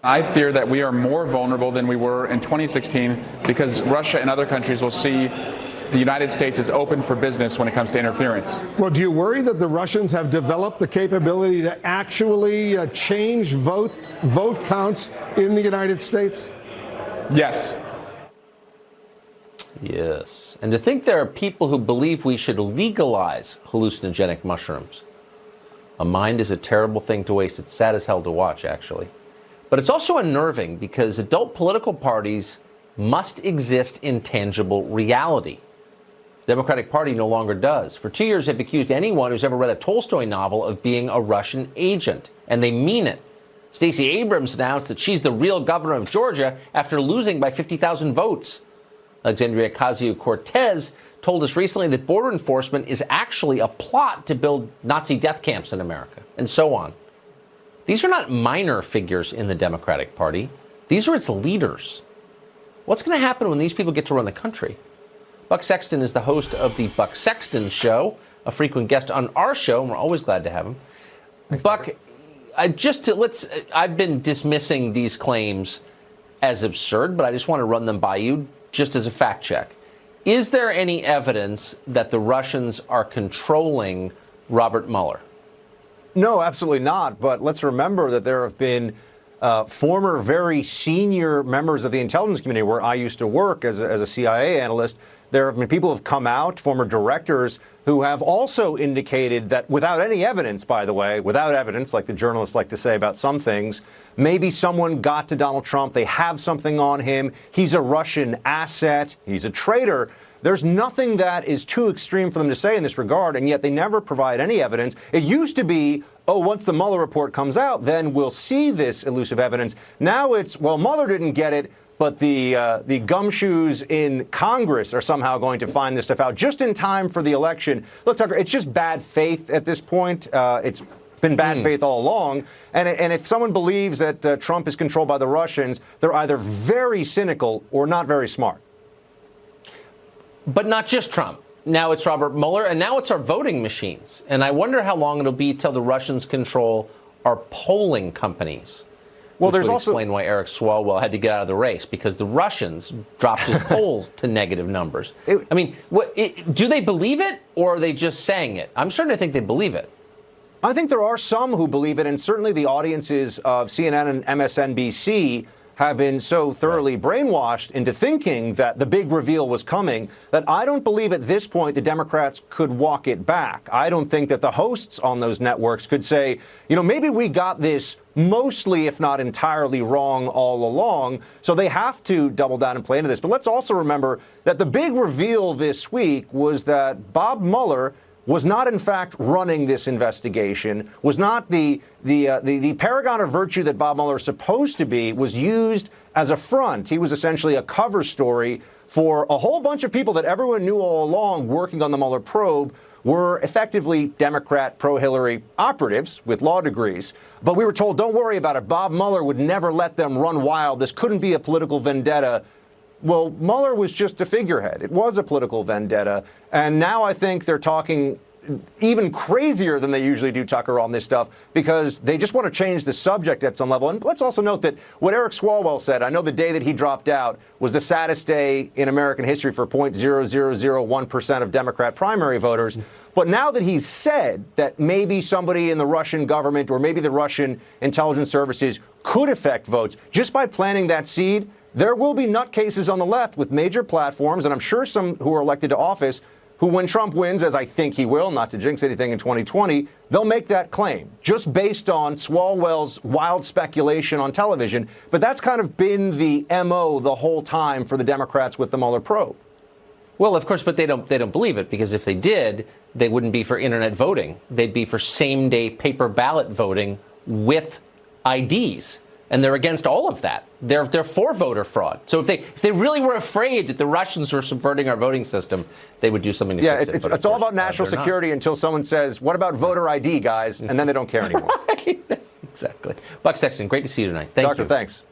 I fear that we are more vulnerable than we were in 2016 because Russia and other countries will see the United States is open for business when it comes to interference. Well, do you worry that the Russians have developed the capability to actually change vote counts in the United States? Yes. Yes. And to think there are people who believe we should legalize hallucinogenic mushrooms. A mind is a terrible thing to waste. It's sad as hell to watch, actually. But it's also unnerving because adult political parties must exist in tangible reality. The Democratic Party no longer does. For 2 years, they've accused anyone who's ever read a Tolstoy novel of being a Russian agent, and they mean it. Stacey Abrams announced that she's the real governor of Georgia after losing by 50,000 votes. Alexandria Ocasio-Cortez told us recently that border enforcement is actually a plot to build Nazi death camps in America, and so on. These are not minor figures in the Democratic Party. These are its leaders. What's going to happen when these people get to run the country? Buck Sexton is the host of the Buck Sexton Show, a frequent guest on our show, and we're always glad to have him. Thanks, Buck, I've been dismissing these claims as absurd, but I just want to run them by you just as a fact check. Is there any evidence that the Russians are controlling Robert Mueller? No, absolutely not. But let's remember that there have been former very senior members of the intelligence community where I used to work as a CIA analyst. There have been people who have come out, former directors, who have also indicated that without any evidence, by the way, without evidence, like the journalists like to say about some things, maybe someone got to Donald Trump. They have something on him. He's a Russian asset. He's a traitor. There's nothing that is too extreme for them to say in this regard, and yet they never provide any evidence. It used to be, oh, once the Mueller report comes out, then we'll see this elusive evidence. Now it's, well, Mueller didn't get it, but the gumshoes in Congress are somehow going to find this stuff out just in time for the election. Look, Tucker, it's just bad faith at this point. It's been bad faith all along. And if someone believes that Trump is controlled by the Russians, they're either very cynical or not very smart. But not just Trump. Now it's Robert Mueller, and now it's our voting machines. And I wonder how long it'll be till the Russians control our polling companies. Well, there's also explain why Eric Swalwell had to get out of the race, because the Russians dropped his polls to negative numbers. I mean, do they believe it, or are they just saying it? I'm starting to think they believe it. I think there are some who believe it, and certainly the audiences of CNN and MSNBC have been so thoroughly brainwashed into thinking that the big reveal was coming that I don't believe at this point the Democrats could walk it back. I don't think that the hosts on those networks could say, you know, maybe we got this mostly, if not entirely wrong all along. So they have to double down and play into this. But let's also remember that the big reveal this week was that Bob Mueller was not, in fact, running this investigation, was not the paragon of virtue that Bob Mueller is supposed to be, was used as a front. He was essentially a cover story for a whole bunch of people that everyone knew all along working on the Mueller probe were effectively Democrat pro-Hillary operatives with law degrees. But we were told, don't worry about it. Bob Mueller would never let them run wild. This couldn't be a political vendetta. Well, Mueller was just a figurehead. It was a political vendetta. And now I think they're talking even crazier than they usually do, Tucker, on this stuff, because they just want to change the subject at some level. And let's also note that what Eric Swalwell said, I know the day that he dropped out was the saddest day in American history for 0.0001% of Democrat primary voters. But now that he's said that maybe somebody in the Russian government or maybe the Russian intelligence services could affect votes just by planting that seed, there will be nutcases on the left with major platforms, and I'm sure some who are elected to office, who when Trump wins, as I think he will, not to jinx anything in 2020, they'll make that claim just based on Swalwell's wild speculation on television. But that's kind of been the MO the whole time for the Democrats with the Mueller probe. Well, of course, but they don't believe it, because if they did, they wouldn't be for internet voting. They'd be for same-day paper ballot voting with IDs. And they're against all of that. They're for voter fraud. So if they really were afraid that the Russians were subverting our voting system, they would do something to fix it. It's all about national security until someone says, what about voter ID, guys? And then they don't care anymore. Right. Exactly. Buck Sexton, great to see you tonight. Thank you. Doctor, thanks.